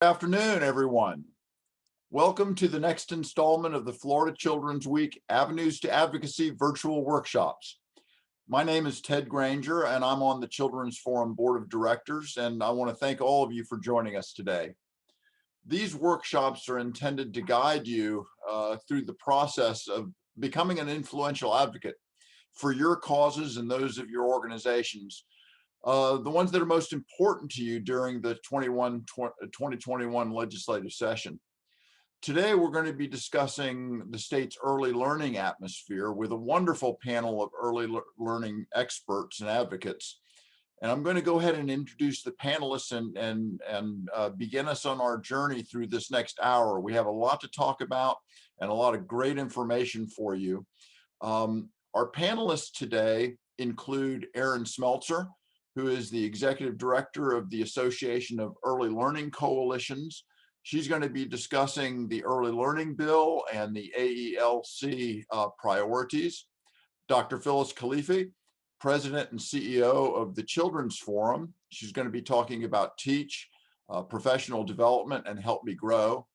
Good afternoon, everyone. Welcome to the next installment of the Florida Children's Week Avenues to Advocacy virtual workshops. My name is Ted Granger, and I'm on the Children's Forum Board of Directors, and I want to thank all of you for joining us today. These workshops are intended to guide you through the process of becoming an influential advocate for your causes and those of your organizations, the ones that are most important to you during the 2021 legislative session. Today, we're going to be discussing the state's early learning atmosphere with a wonderful panel of early learning experts and advocates. And I'm going to go ahead and introduce the panelists and begin us on our journey through this next hour. We have a lot to talk about and a lot of great information for you. Our panelists today include Erin Smeltzer, who is the Executive Director of the Association of Early Learning Coalitions. She's going to be discussing the Early Learning Bill and the AELC priorities. Dr. Phyllis Khalifi, President and CEO of the Children's Forum. She's going to be talking about Teach, professional development, and Help Me Grow.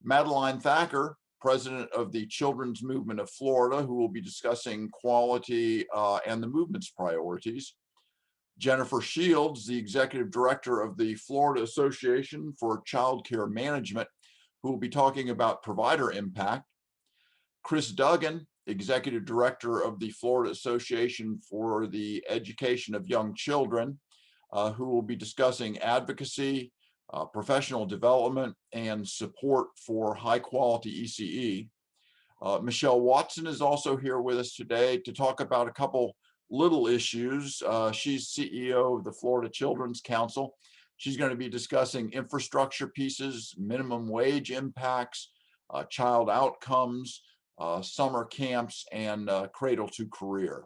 Madeline Thacker, President of the Children's Movement of Florida, who will be discussing quality and the movement's priorities. Jennifer Shields, the Executive Director of the Florida Association for Child Care Management, who will be talking about provider impact. Chris Duggan, Executive Director of the Florida Association for the Education of Young Children, who will be discussing advocacy, professional development, and support for high-quality ECE. Michelle Watson is also here with us today to talk about a couple little issues. She's CEO of the Florida Children's Council. She's going to be discussing infrastructure pieces, minimum wage impacts, child outcomes, summer camps, and cradle to career.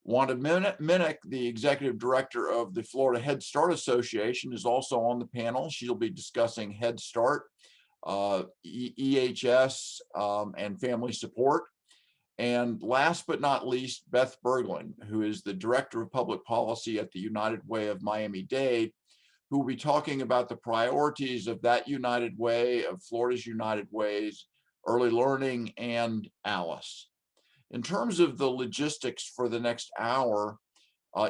Wanda Minnick, the Executive Director of the Florida Head Start Association, is also on the panel. She'll be discussing Head Start, EHS, and family support. And last but not least, Beth Berglund, who is the Director of Public Policy at the United Way of Miami-Dade, who will be talking about the priorities of that United Way, of Florida's United Ways, early learning, and ALICE. In terms of the logistics for the next hour,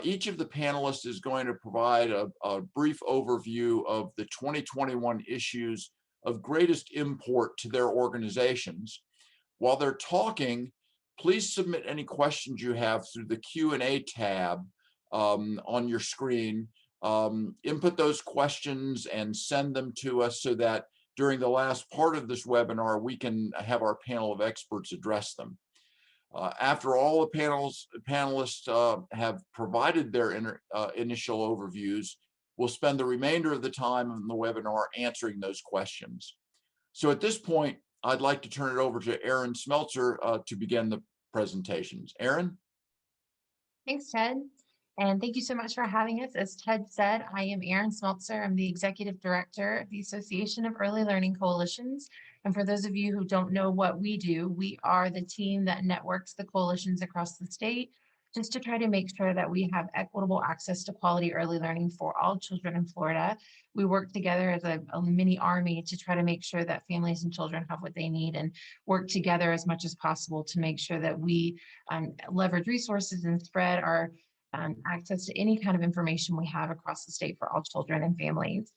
each of the panelists is going to provide a brief overview of the 2021 issues of greatest import to their organizations. While they're talking, please submit any questions you have through the Q&A tab on your screen. Input those questions and send them to us so that during the last part of this webinar, we can have our panel of experts address them. After all the panelists have provided their initial overviews, we'll spend the remainder of the time in the webinar answering those questions. So at this point, I'd like to turn it over to Erin Smeltzer to begin the presentations. Erin? Thanks, Ted. And thank you so much for having us. As Ted said, I am Erin Smeltzer. I'm the Executive Director of the Association of Early Learning Coalitions. And for those of you who don't know what we do, we are the team that networks the coalitions across the state just to try to make sure that we have equitable access to quality early learning for all children in Florida. We work together as a mini army to try to make sure that families and children have what they need and work together as much as possible to make sure that we leverage resources and spread our access to any kind of information we have across the state for all children and families.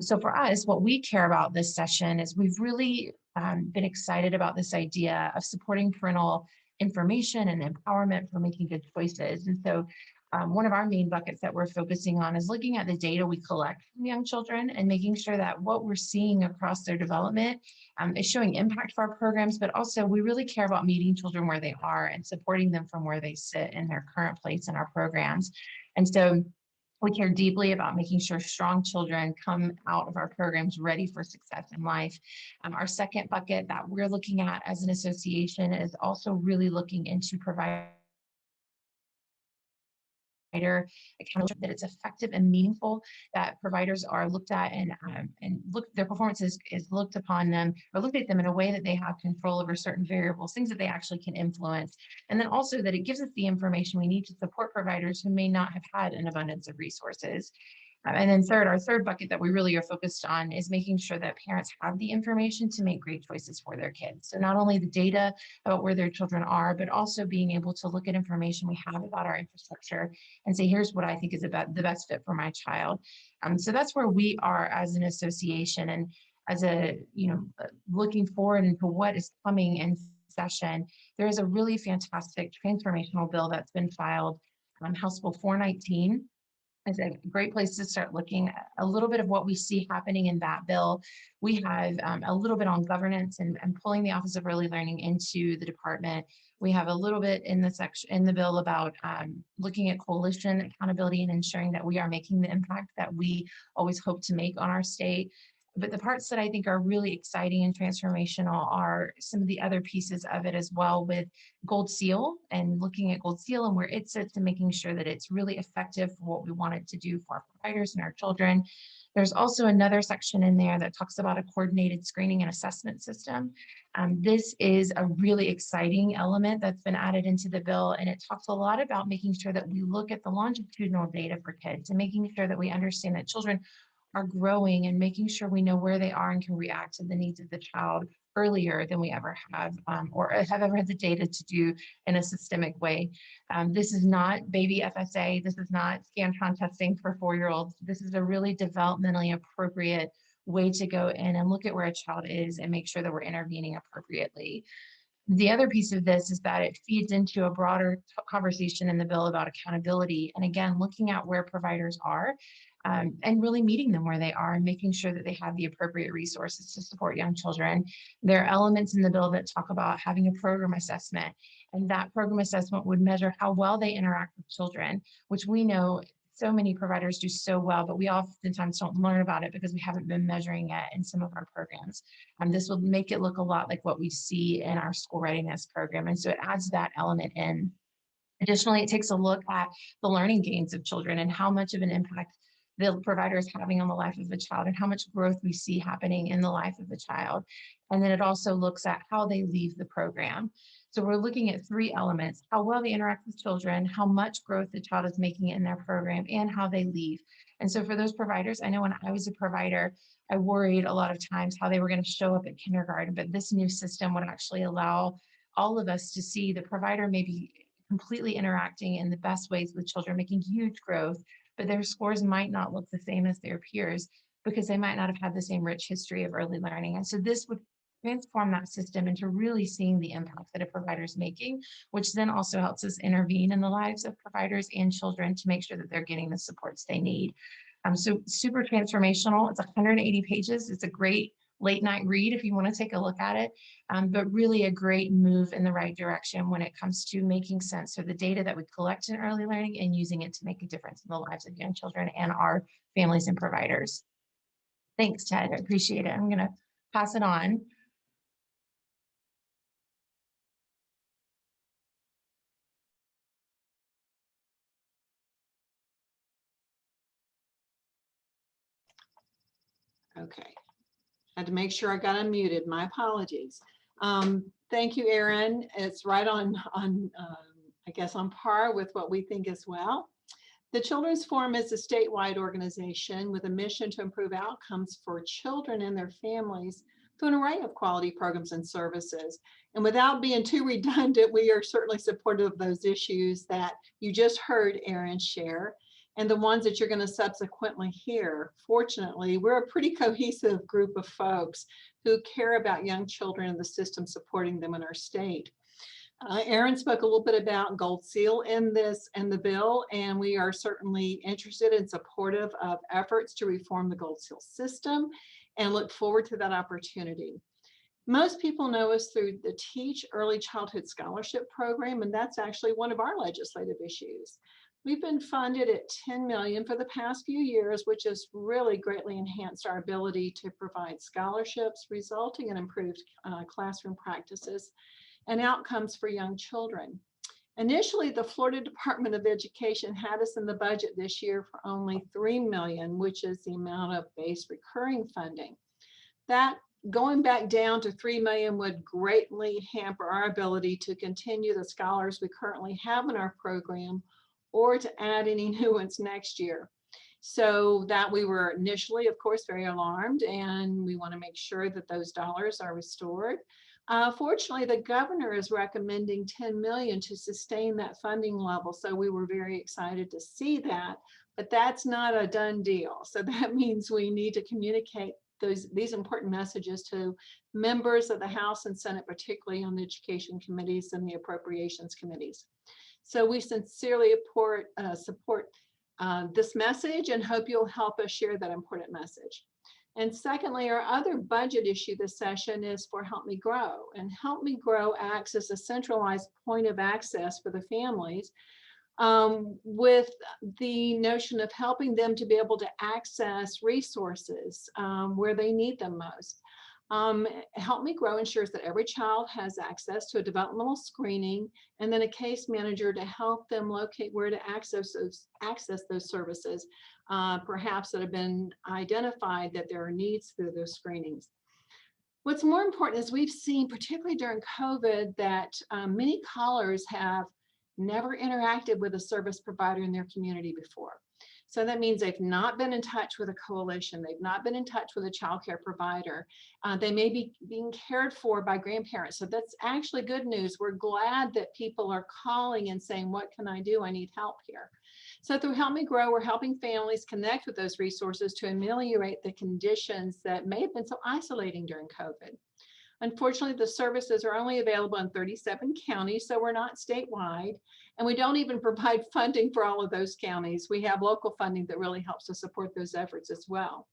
So for us, what we care about this session is we've really been excited about this idea of supporting parental information and empowerment for making good choices. And so one of our main buckets that we're focusing on is looking at the data we collect from young children and making sure that what we're seeing across their development is showing impact for our programs, but also we really care about meeting children where they are and supporting them from where they sit in their current place in our programs. And so we care deeply about making sure strong children come out of our programs ready for success in life. Our second bucket that we're looking at as an association is also really looking into providing accountability, that it's effective and meaningful, that providers are looked at and their performance is looked upon them or looked at them in a way that they have control over certain variables, things that they actually can influence. And then also that it gives us the information we need to support providers who may not have had an abundance of resources. And then third, our third bucket that we really are focused on is making sure that parents have the information to make great choices for their kids. So not only the data about where their children are, but also being able to look at information we have about our infrastructure and say, here's what I think is about the best fit for my child. So that's where we are as an association, and as a, looking forward into what is coming in session. There is a really fantastic transformational bill that's been filed, House Bill 419. Is a great place to start looking at a little bit of what we see happening in that bill. We have a little bit on governance and pulling the Office of Early Learning into the department. We have a little bit in the section in the bill about looking at coalition accountability and ensuring that we are making the impact that we always hope to make on our state. But the parts that I think are really exciting and transformational are some of the other pieces of it as well, with Gold Seal and looking at Gold Seal and where it sits and making sure that it's really effective for what we want it to do for our providers and our children. There's also another section in there that talks about a coordinated screening and assessment system. This is a really exciting element that's been added into the bill, and it talks a lot about making sure that we look at the longitudinal data for kids and making sure that we understand that children are growing and making sure we know where they are and can react to the needs of the child earlier than we ever have, or have ever had the data to do in a systemic way. This is not baby FSA. This is not Scantron testing for 4-year-olds. This is a really developmentally appropriate way to go in and look at where a child is and make sure that we're intervening appropriately. The other piece of this is that it feeds into a broader conversation in the bill about accountability. And again, looking at where providers are and really meeting them where they are and making sure that they have the appropriate resources to support young children. There are elements in the bill that talk about having a program assessment, and that program assessment would measure how well they interact with children, which we know so many providers do so well, but we oftentimes don't learn about it because we haven't been measuring it in some of our programs. This will make it look a lot like what we see in our school readiness program. And so it adds that element in. Additionally, it takes a look at the learning gains of children and how much of an impact the provider is having on the life of the child and how much growth we see happening in the life of the child. And then it also looks at how they leave the program. So we're looking at 3 elements: how well they interact with children, how much growth the child is making in their program, and how they leave. And so for those providers, I know when I was a provider, I worried a lot of times how they were going to show up at kindergarten, but this new system would actually allow all of us to see the provider maybe completely interacting in the best ways with children, making huge growth, but their scores might not look the same as their peers because they might not have had the same rich history of early learning. And so this would transform that system into really seeing the impact that a provider is making, which then also helps us intervene in the lives of providers and children to make sure that they're getting the supports they need. So super transformational. It's 180 pages. It's a great late night read if you want to take a look at it, but really a great move in the right direction when it comes to making sense of the data that we collect in early learning and using it to make a difference in the lives of young children and our families and providers. Thanks, Ted. I appreciate it. I'm going to pass it on. Okay, had to make sure I got unmuted. My apologies. Thank you, Erin. It's right on I guess on par with what we think as well. The Children's Forum is a statewide organization with a mission to improve outcomes for children and their families through an array of quality programs and services. And without being too redundant, we are certainly supportive of those issues that you just heard Erin share, and the ones that you're going to subsequently hear. Fortunately, we're a pretty cohesive group of folks who care about young children and the system supporting them in our state. Erin spoke a little bit about Gold Seal in the bill, and we are certainly interested and supportive of efforts to reform the Gold Seal system and look forward to that opportunity. Most people know us through the Teach Early Childhood Scholarship Program, and that's actually one of our legislative issues. We've been funded at $10 million for the past few years, which has really greatly enhanced our ability to provide scholarships, resulting in improved classroom practices and outcomes for young children. Initially, the Florida Department of Education had us in the budget this year for only $3 million, which is the amount of base recurring funding. That going back down to $3 million would greatly hamper our ability to continue the scholars we currently have in our program or to add any new ones next year. So that we were initially, of course, very alarmed, and we want to make sure that those dollars are restored. Fortunately, the governor is recommending 10 million to sustain that funding level. So we were very excited to see that, but that's not a done deal. So that means we need to communicate these important messages to members of the House and Senate, particularly on the education committees and the appropriations committees. So we sincerely support this message and hope you'll help us share that important message. And secondly, our other budget issue this session is for Help Me Grow. And Help Me Grow acts as a centralized point of access for the families, with the notion of helping them to be able to access resources where they need them most. Help Me Grow ensures that every child has access to a developmental screening and then a case manager to help them locate where to access those services, perhaps that have been identified that there are needs through those screenings. What's more important is we've seen, particularly during COVID, that many callers have never interacted with a service provider in their community before. So that means they've not been in touch with a coalition. They've not been in touch with a child care provider. They may be being cared for by grandparents. So that's actually good news. We're glad that people are calling and saying, what can I do? I need help here. So through Help Me Grow, we're helping families connect with those resources to ameliorate the conditions that may have been so isolating during COVID. Unfortunately, the services are only available in 37 counties, so we're not statewide, and we don't even provide funding for all of those counties. We have local funding that really helps to support those efforts as well.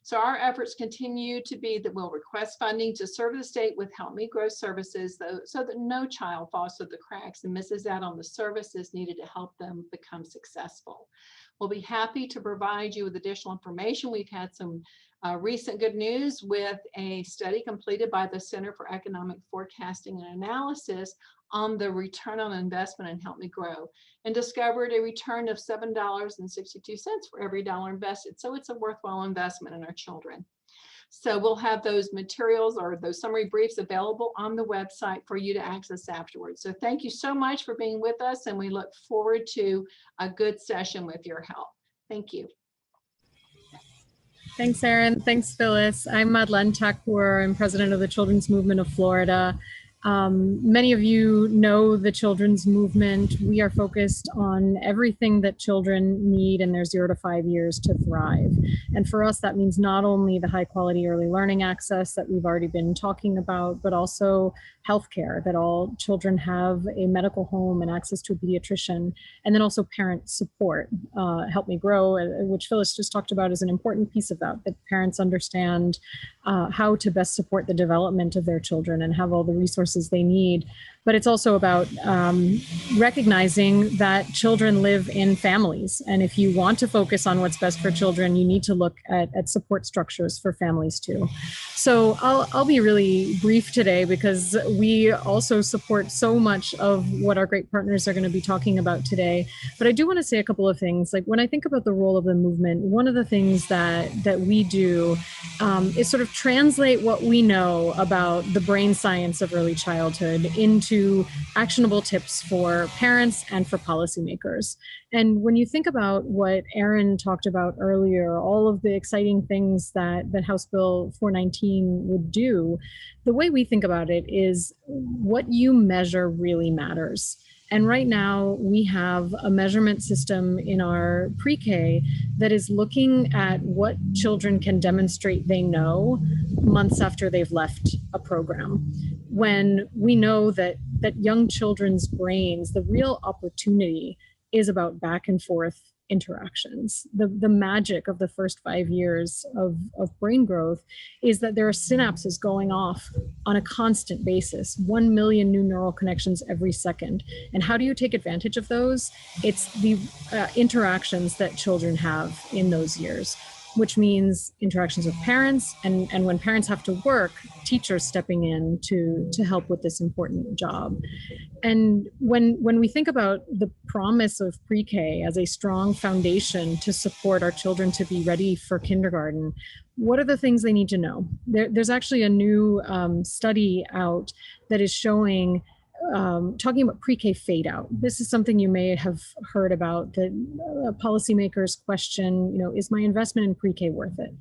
So our efforts continue to be that we'll request funding to serve the state with Help Me Grow services, so that no child falls through the cracks and misses out on the services needed to help them become successful. We'll be happy to provide you with additional information. We've had some recent good news with a study completed by the Center for Economic Forecasting and Analysis on the return on investment in Help Me Grow, and discovered a return of $7.62 for every dollar invested. So it's a worthwhile investment in our children. So we'll have those materials or those summary briefs available on the website for you to access afterwards. So thank you so much for being with us, and we look forward to a good session with your help. Thank you. Thanks, Erin. Thanks, Phyllis. I'm Madeleine Takour. I'm president of the Children's Movement of Florida. Many of you know the children's movement. We are focused on everything that children need in their 0 to 5 years to thrive. And for us, that means not only the high quality early learning access that we've already been talking about, but also healthcare, that all children have a medical home and access to a pediatrician, and then also parent support. Help Me Grow, which Phyllis just talked about, is an important piece of that parents understand how to best support the development of their children and have all the resources they need. But it's also about recognizing that children live in families. And if you want to focus on what's best for children, you need to look at support structures for families too. So I'll be really brief today, because we also support so much of what our great partners are going to be talking about today. But I do want to say a couple of things. Like, when I think about the role of the movement, one of the things that we do is sort of translate what we know about the brain science of early childhood into actionable tips for parents and for policymakers. And when you think about what Erin talked about earlier, all of the exciting things that House Bill 419 would do, the way we think about it is what you measure really matters. And right now we have a measurement system in our pre-K that is looking at what children can demonstrate they know months after they've left a program. When we know that young children's brains, the real opportunity is about back and forth interactions. The magic of the first 5 years of brain growth is that there are synapses going off on a constant basis, 1 million new neural connections every second. And how do you take advantage of those? It's the interactions that children have in those years, which means interactions with parents, and when parents have to work, teachers stepping in to help with this important job. And when we think about the promise of pre-K as a strong foundation to support our children to be ready for kindergarten, what are the things they need to know? There's actually a new study out that is showing talking about pre-K fade out. This is something you may have heard about, that policymakers question, is my investment in pre-K worth it?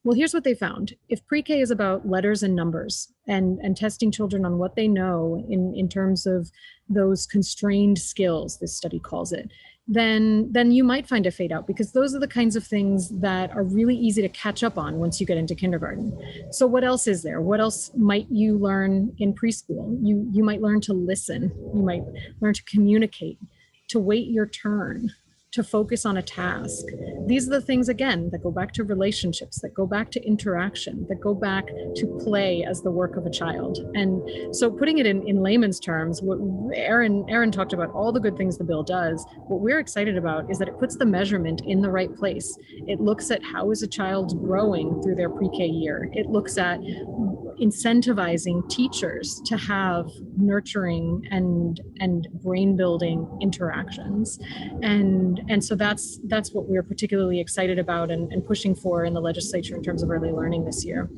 Well, here's what they found. If pre-K is about letters and numbers and testing children on what they know in terms of those constrained skills, this study calls it, then you might find a fade out, because those are the kinds of things that are really easy to catch up on once you get into kindergarten. So what else is there? What else might you learn in preschool? You might learn to listen. You might learn to communicate, to wait your turn, to focus on a task. These are the things, again, that go back to relationships, that go back to interaction, that go back to play as the work of a child. And so putting it in layman's terms, what Aaron talked about all the good things the bill does. What we're excited about is that it puts the measurement in the right place. It looks at how is a child growing through their pre-K year. It looks at incentivizing teachers to have nurturing and brain building interactions. And so that's what we're particularly excited about and pushing for in the legislature in terms of early learning this year.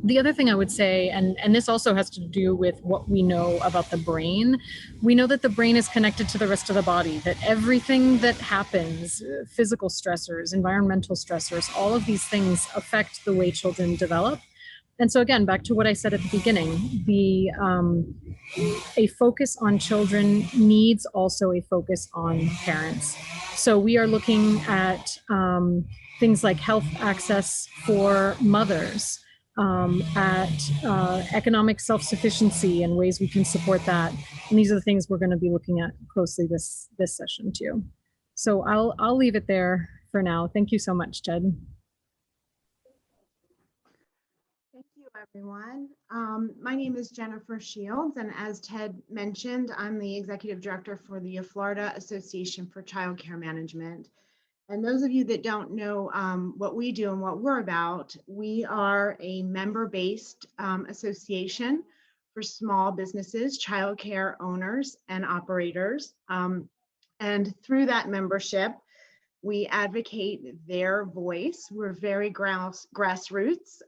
The other thing I would say, and this also has to do with what we know about the brain, we know that the brain is connected to the rest of the body, that everything that happens, physical stressors, environmental stressors, all of these things affect the way children develop. And so again, back to what I said at the beginning, a focus on children needs also a focus on parents. So we are looking at things like health access for mothers, at economic self-sufficiency and ways we can support that. And these are the things we're going to be looking at closely this session too. So I'll leave it there for now. Thank you so much, Ted. Thank you, everyone. My name is Jennifer Shields, and as Ted mentioned, I'm the Executive Director for the Florida Association for Child Care Management. And those of you that don't know what we do and what we're about, we are a member-based association for small businesses, child care owners, and operators. And through that membership, we advocate their voice. We're very grassroots.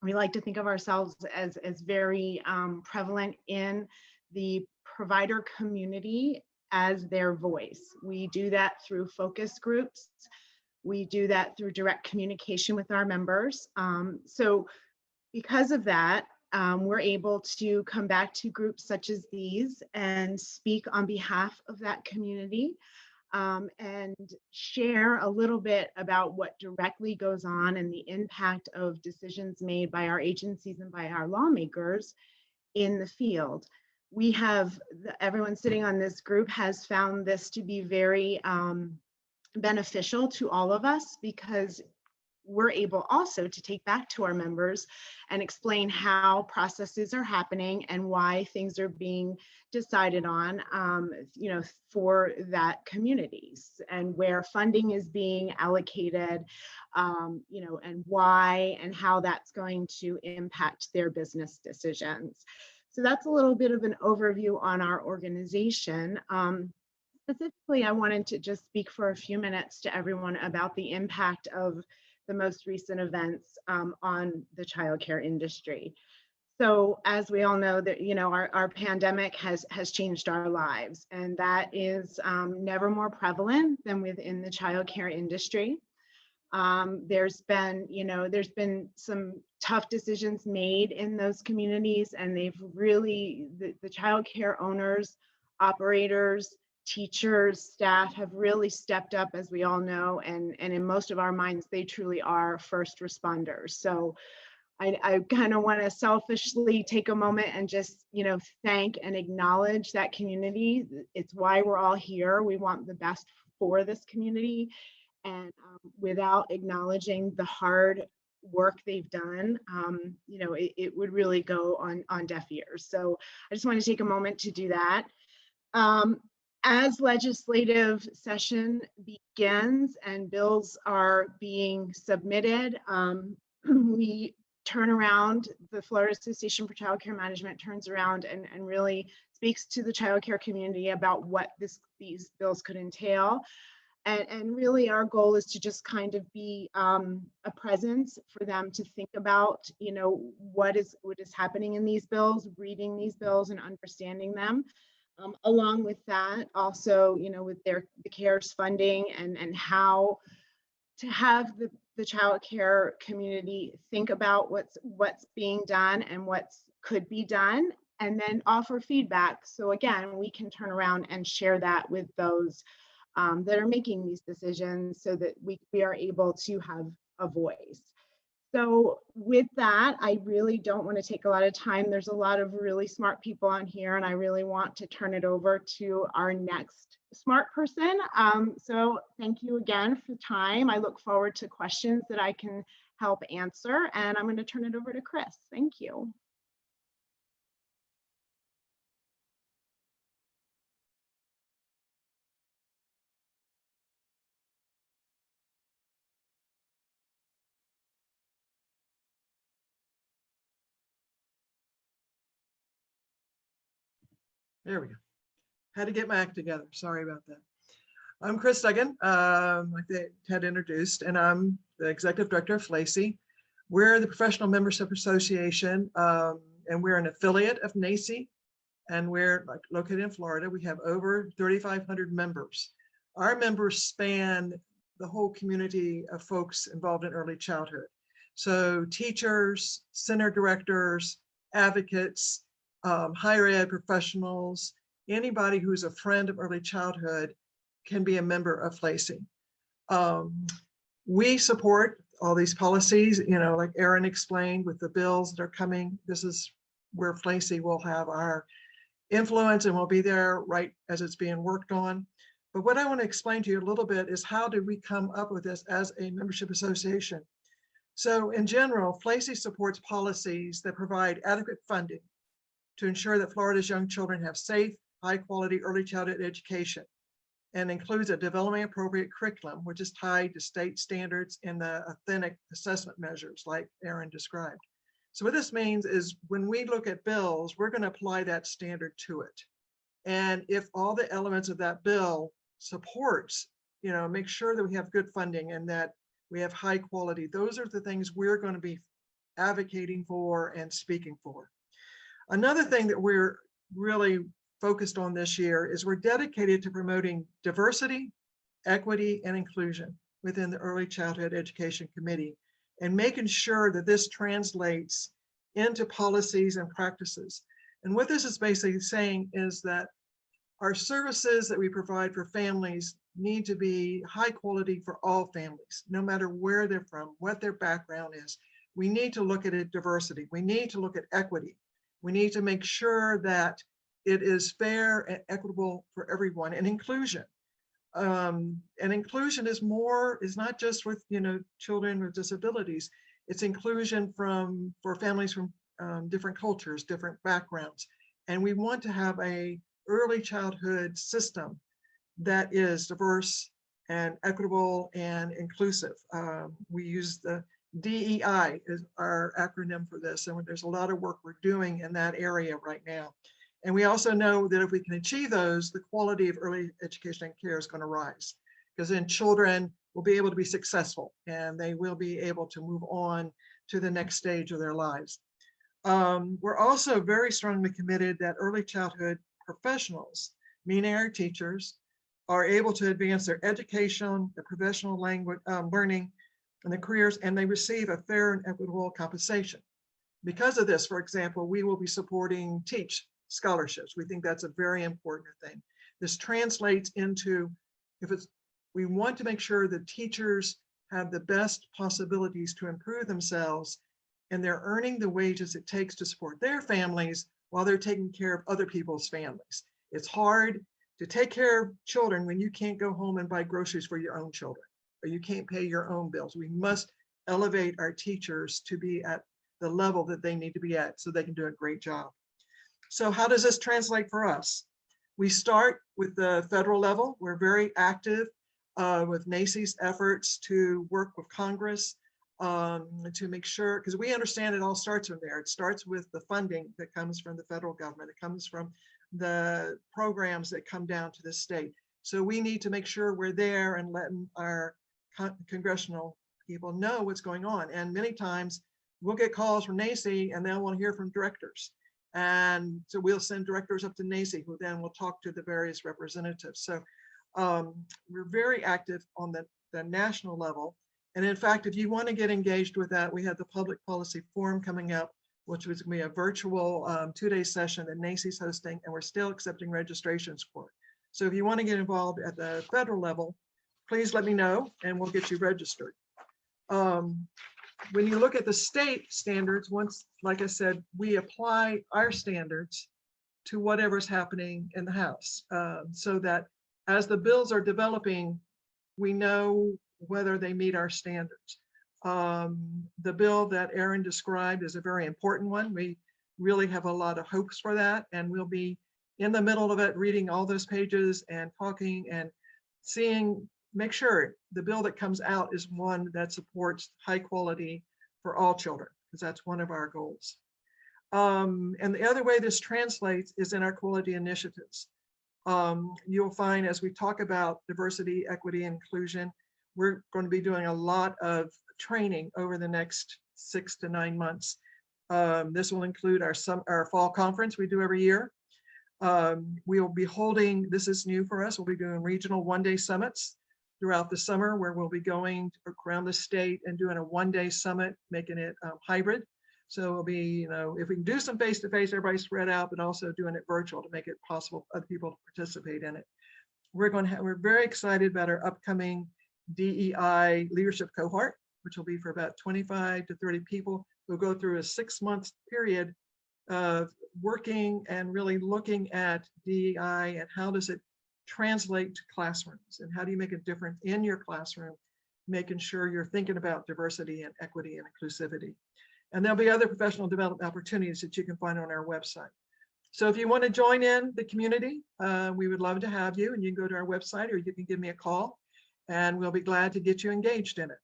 We like to think of ourselves as very prevalent in the provider community as their voice. We do that through focus groups. We do that through direct communication with our members. So because of that, we're able to come back to groups such as these and speak on behalf of that community. And share a little bit about what directly goes on and the impact of decisions made by our agencies and by our lawmakers in the field. We have, everyone sitting on this group has found this to be very beneficial to all of us, because we're able also to take back to our members and explain how processes are happening and why things are being decided on, for that communities, and where funding is being allocated, and why and how that's going to impact their business decisions. So that's a little bit of an overview on our organization. Specifically, I wanted to just speak for a few minutes to everyone about the impact of the most recent events on the childcare industry. So as we all know, that our pandemic has changed our lives, and that is never more prevalent than within the childcare industry. There's been some tough decisions made in those communities, and they've really, the childcare owners, operators, teachers, staff have really stepped up, as we all know, and in most of our minds, they truly are first responders. So I kind of want to selfishly take a moment and just, thank and acknowledge that community. It's why we're all here. We want the best for this community. And without acknowledging the hard work they've done, it would really go on deaf ears. So I just want to take a moment to do that. As legislative session begins and bills are being submitted, we turn around, the Florida Association for Child Care Management turns around and really speaks to the childcare community about what these bills could entail. And really our goal is to just kind of be a presence for them to think about, what is happening in these bills, reading these bills and understanding them. Along with that, also, with the CARES funding and how to have the child care community think about what's being done and what could be done, and then offer feedback. So again, we can turn around and share that with those that are making these decisions, so that we are able to have a voice. So with that, I really don't want to take a lot of time. There's a lot of really smart people on here, and I really want to turn it over to our next smart person. So thank you again for time. I look forward to questions that I can help answer, and I'm going to turn it over to Chris. Thank you. There we go. Had to get my act together. Sorry about that. I'm Chris Duggan, like Ted introduced, and I'm the Executive Director of FLACY. We're the Professional Membership Association, and we're an affiliate of NACI, and we're located in Florida. We have over 3,500 members. Our members span the whole community of folks involved in early childhood. So teachers, center directors, advocates, higher ed professionals, anybody who's a friend of early childhood can be a member of FLACY. We support all these policies, like Erin explained with the bills that are coming. This is where FLACY will have our influence, and we'll be there right as it's being worked on. But what I want to explain to you a little bit is, how did we come up with this as a membership association? So in general, FLACY supports policies that provide adequate funding to ensure that Florida's young children have safe, high quality early childhood education, and includes a development appropriate curriculum, which is tied to state standards and the authentic assessment measures like Erin described. So what this means is, when we look at bills, we're going to apply that standard to it. And if all the elements of that bill supports, make sure that we have good funding and that we have high quality, those are the things we're going to be advocating for and speaking for. Another thing that we're really focused on this year is we're dedicated to promoting diversity, equity, and inclusion within the Early Childhood Education Committee, and making sure that this translates into policies and practices. And what this is basically saying is that our services that we provide for families need to be high quality for all families, no matter where they're from, what their background is. We need to look at diversity. We need to look at equity. We need to make sure that it is fair and equitable for everyone, and inclusion. And inclusion is not just with children with disabilities. It's inclusion for families from different cultures, different backgrounds. And we want to have a early childhood system that is diverse and equitable and inclusive. We use the DEI is our acronym for this, and there's a lot of work we're doing in that area right now. And we also know that if we can achieve those, the quality of early education and care is going to rise, because then children will be able to be successful and they will be able to move on to the next stage of their lives. We're also very strongly committed that early childhood professionals, meaning our teachers, are able to advance their education, the professional language learning, and the careers, and they receive a fair and equitable compensation. Because of this, for example, we will be supporting TEACH scholarships. We think that's a very important thing. This translates into, we want to make sure that teachers have the best possibilities to improve themselves, and they're earning the wages it takes to support their families while they're taking care of other people's families. It's hard to take care of children when you can't go home and buy groceries for your own children, or you can't pay your own bills. We must elevate our teachers to be at the level that they need to be at so they can do a great job. So how does this translate for us? We start with the federal level. We're very active with NACI's efforts to work with Congress to make sure, because we understand it all starts from there. It starts with the funding that comes from the federal government. It comes from the programs that come down to the state. So we need to make sure we're there and letting our congressional people know what's going on. And many times we'll get calls from NACI and they'll want to hear from directors. And so we'll send directors up to NACI, who then will talk to the various representatives. So we're very active on the national level. And in fact, if you want to get engaged with that, we have the Public Policy Forum coming up, which was going to be a virtual 2-day session that NACI's hosting, and we're still accepting registrations for it. So if you want to get involved at the federal level, please let me know and we'll get you registered. When you look at the state standards, once, like I said, we apply our standards to whatever's happening in the House, so that as the bills are developing, we know whether they meet our standards. The bill that Aaron described is a very important one. We really have a lot of hopes for that, and we'll be in the middle of it, reading all those pages and talking and seeing, make sure the bill that comes out is one that supports high quality for all children, because that's one of our goals. And the other way this translates is in our quality initiatives. You'll find as we talk about diversity, equity, and inclusion, we're going to be doing a lot of training over the next 6 to 9 months. This will include our fall conference we do every year. We will be holding, this is new for us, we'll be doing regional one-day summits throughout the summer, where we'll be going around the state and doing a one-day summit, making it hybrid. So it'll be, you know, if we can do some face-to-face, everybody spread out, but also doing it virtual to make it possible for other people to participate in it. We're very excited about our upcoming DEI leadership cohort, which will be for about 25 to 30 people. We'll go through a 6-month period of working and really looking at DEI and how does it translate to classrooms, and how do you make a difference in your classroom, making sure you're thinking about diversity and equity and inclusivity. And there'll be other professional development opportunities that you can find on our website. So if you want to join in the community, we would love to have you, and you can go to our website or you can give me a call and we'll be glad to get you engaged in it.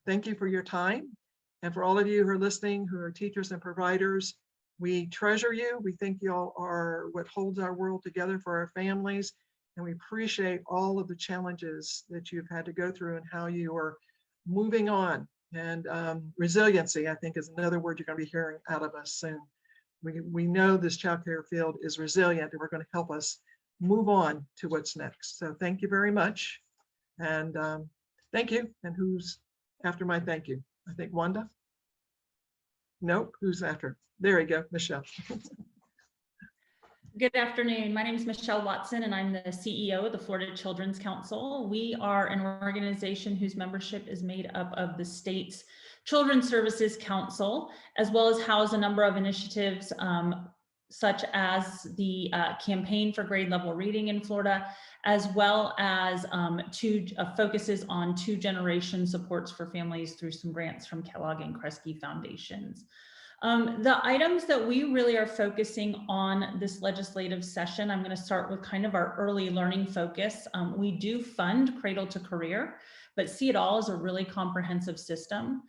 Thank you for your time. And for all of you who are listening, who are teachers and providers, we treasure you. We think y'all are what holds our world together for our families. And we appreciate all of the challenges that you've had to go through and how you are moving on. And resiliency, I think, is another word you're going to be hearing out of us soon. We know this child care field is resilient, and we're going to help us move on to what's next. So thank you very much. And thank you. And who's after my thank you? I think Wanda? Nope, who's after? There you go, Michelle. Good afternoon. My name is Michelle Watson, and I'm the CEO of the Florida Children's Council. We are an organization whose membership is made up of the state's Children's Services Council, as well as house a number of initiatives such as the campaign for grade level reading in Florida, as well as focuses on 2-generation supports for families through some grants from Kellogg and Kresge Foundations. The items that we really are focusing on this legislative session, I'm going to start with kind of our early learning focus. We do fund Cradle to Career, but see it all as a really comprehensive system.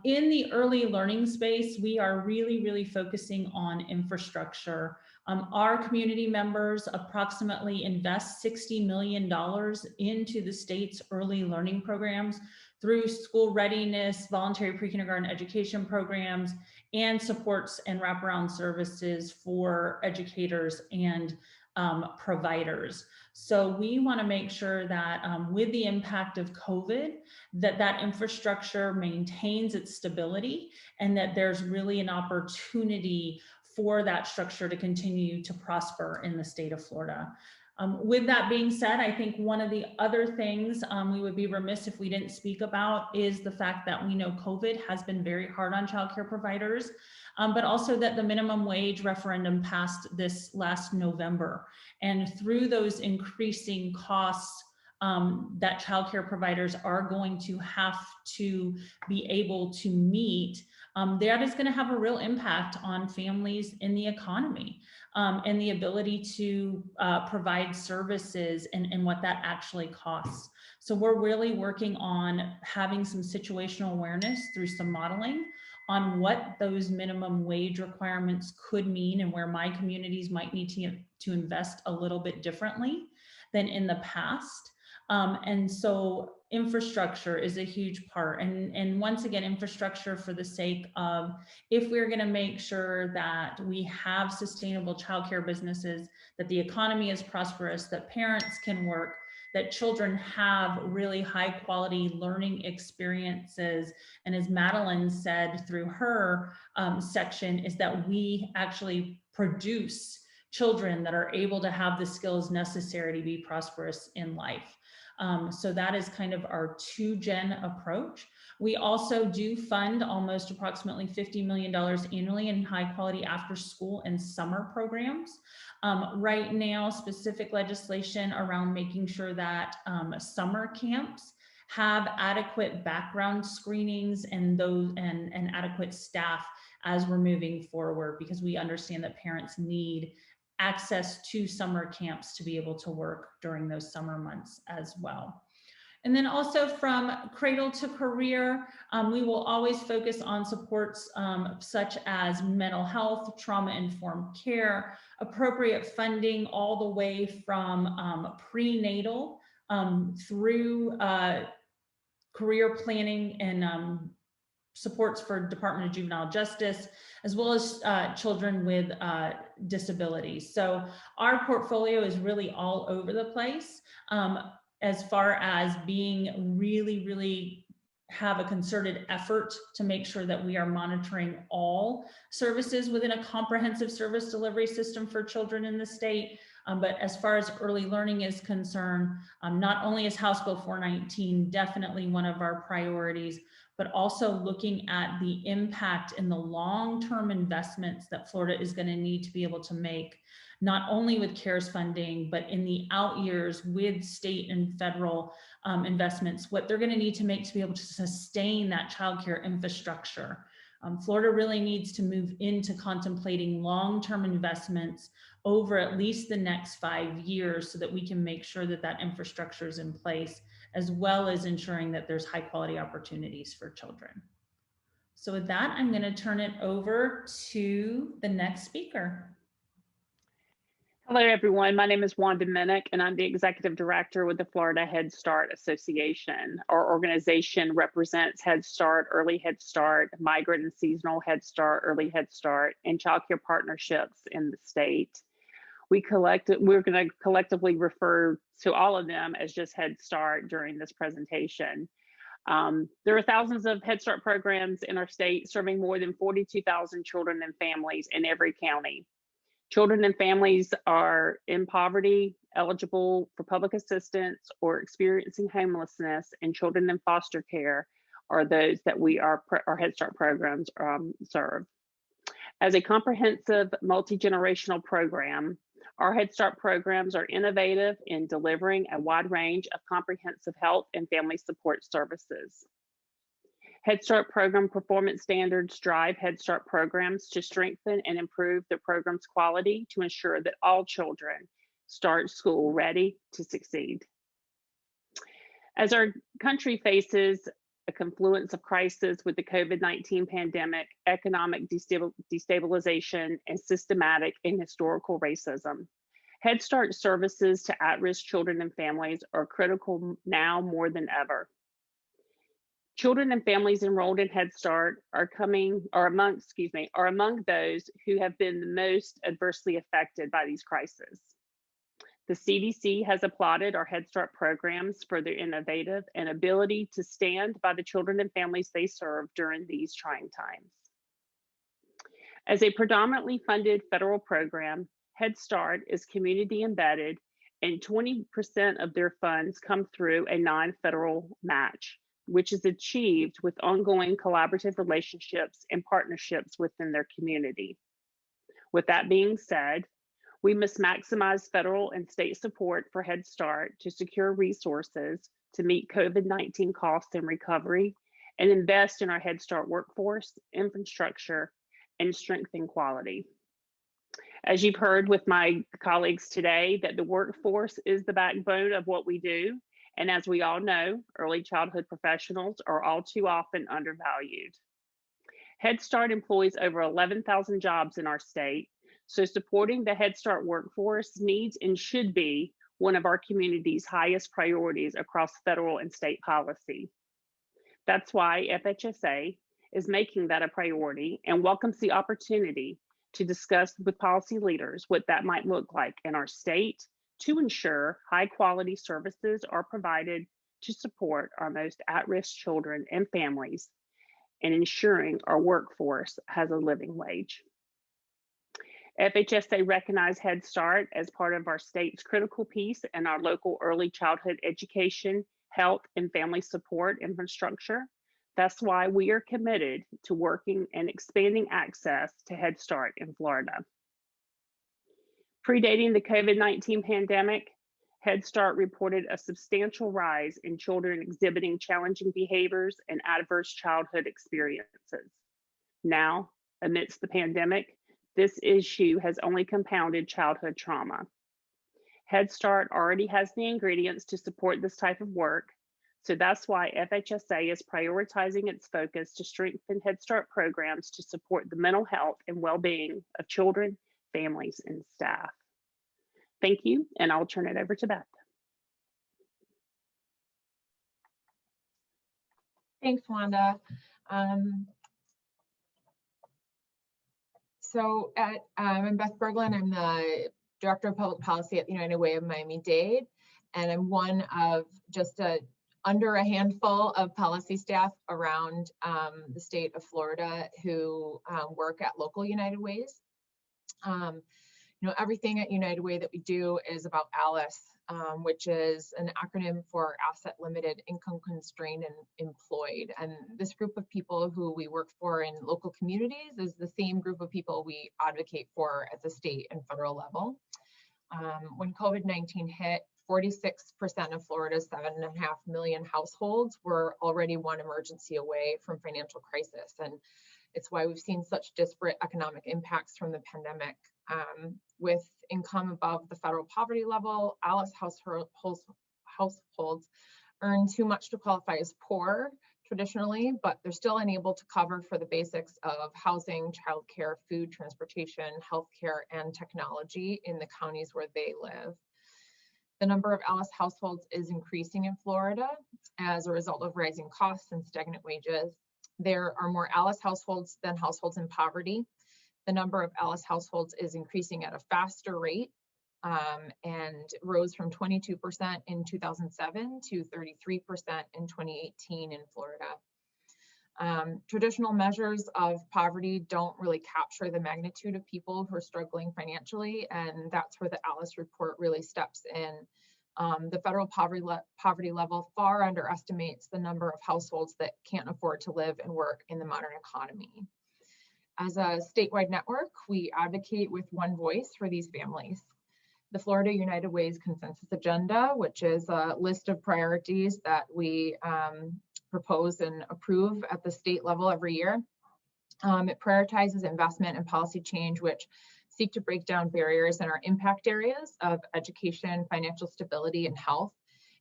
In the early learning space, we are really focusing on infrastructure. Our community members approximately invest $60 million into the state's early learning programs through school readiness, voluntary pre-kindergarten education programs, and supports and wraparound services for educators and providers. So we want to make sure that with the impact of COVID, that infrastructure maintains its stability, and that there's really an opportunity for that structure to continue to prosper in the state of Florida. With that being said, I think one of the other things we would be remiss if we didn't speak about is the fact that we know COVID has been very hard on childcare providers, but also that the minimum wage referendum passed this last November. And through those increasing costs that childcare providers are going to have to be able to meet, that is going to have a real impact on families in the economy. And the ability to provide services and what that actually costs. So we're really working on having some situational awareness through some modeling on what those minimum wage requirements could mean and where my communities might need to invest a little bit differently. than in the past. And so infrastructure is a huge part. And once again, infrastructure for the sake of, if we're going to make sure that we have sustainable childcare businesses, that the economy is prosperous, that parents can work, that children have really high quality learning experiences. And as Madeline said through her section, is that we actually produce children that are able to have the skills necessary to be prosperous in life. So that is kind of our 2-gen approach. We also do fund almost approximately $50 million annually in high quality after school and summer programs. Right now, specific legislation around making sure that summer camps have adequate background screenings and adequate staff as we're moving forward, because we understand that parents need access to summer camps to be able to work during those summer months as well. And then also from cradle to career, we will always focus on supports such as mental health, trauma-informed care, appropriate funding all the way from prenatal through career planning and supports for Department of Juvenile Justice, as well as children with disabilities. So our portfolio is really all over the place as far as being really have a concerted effort to make sure that we are monitoring all services within a comprehensive service delivery system for children in the state. But as far as early learning is concerned, not only is House Bill 419 definitely one of our priorities, but also looking at the impact and the long-term investments that Florida is going to need to be able to make, not only with CARES funding, but in the out years with state and federal investments, what they're going to need to make to be able to sustain that childcare infrastructure. Florida really needs to move into contemplating long-term investments over at least the next 5 years so that we can make sure that that infrastructure is in place, as well as ensuring that there's high quality opportunities for children. So with that, I'm going to turn it over to the next speaker. Hello, everyone. My name is Wanda Minnick, and I'm the Executive Director with the Florida Head Start Association. Our organization represents Head Start, Early Head Start, Migrant and Seasonal Head Start, Early Head Start, and childcare partnerships in the state. We're going to collectively refer to all of them as just Head Start during this presentation. There are thousands of Head Start programs in our state serving more than 42,000 children and families in every county. Children and families are in poverty, eligible for public assistance, or experiencing homelessness, and children in foster care are those that our Head Start programs serve. As a comprehensive multi-generational program, our Head Start programs are innovative in delivering a wide range of comprehensive health and family support services. Head Start program performance standards drive Head Start programs to strengthen and improve the program's quality to ensure that all children start school ready to succeed. As our country faces a confluence of crises with the COVID-19 pandemic, economic destabilization, and systematic and historical racism, Head Start services to at-risk children and families are critical now more than ever. Children and families enrolled in Head Start are among those who have been the most adversely affected by these crises. The CDC has applauded our Head Start programs for their innovative and ability to stand by the children and families they serve during these trying times. As a predominantly funded federal program, Head Start is community embedded, and 20% of their funds come through a non-federal match, which is achieved with ongoing collaborative relationships and partnerships within their community. With that being said, we must maximize federal and state support for Head Start to secure resources to meet COVID-19 costs and recovery, and invest in our Head Start workforce, infrastructure, and strengthen quality. As you've heard with my colleagues today, that the workforce is the backbone of what we do. And as we all know, early childhood professionals are all too often undervalued. Head Start employs over 11,000 jobs in our state, so supporting the Head Start workforce needs and should be one of our community's highest priorities across federal and state policy. That's why FHSA is making that a priority and welcomes the opportunity to discuss with policy leaders what that might look like in our state to ensure high quality services are provided to support our most at-risk children and families, and ensuring our workforce has a living wage. FHSA recognized Head Start as part of our state's critical piece in our local early childhood education, health, and family support infrastructure. That's why we are committed to working and expanding access to Head Start in Florida. Predating the COVID-19 pandemic, Head Start reported a substantial rise in children exhibiting challenging behaviors and adverse childhood experiences. Now, amidst the pandemic, this issue has only compounded childhood trauma. Head Start already has the ingredients to support this type of work, so that's why FHSA is prioritizing its focus to strengthen Head Start programs to support the mental health and well-being of children, families, and staff. Thank you, and I'll turn it over to Beth. Thanks, Wanda. I'm Beth Berglund. I'm the Director of Public Policy at the United Way of Miami-Dade, and I'm one of just under a handful of policy staff around the state of Florida who work at local United Ways. Everything at United Way that we do is about ALICE, which is an acronym for Asset Limited, Income Constrained, and Employed. And this group of people who we work for in local communities is the same group of people we advocate for at the state and federal level. When COVID-19 hit, 46% of Florida's 7.5 million households were already one emergency away from financial crisis. And it's why we've seen such disparate economic impacts from the pandemic. With income above the federal poverty level, ALICE households earn too much to qualify as poor traditionally, but they're still unable to cover for the basics of housing, childcare, food, transportation, healthcare, and technology in the counties where they live. The number of ALICE households is increasing in Florida as a result of rising costs and stagnant wages. There are more ALICE households than households in poverty. The number of ALICE households is increasing at a faster rate and rose from 22% in 2007 to 33% in 2018 in Florida. Traditional measures of poverty don't really capture the magnitude of people who are struggling financially, and that's where the ALICE report really steps in. The federal poverty level far underestimates the number of households that can't afford to live and work in the modern economy. As a statewide network, we advocate with one voice for these families. The Florida United Way's consensus agenda, which is a list of priorities that we propose and approve at the state level every year. It prioritizes investment and policy change, which seek to break down barriers in our impact areas of education, financial stability, and health.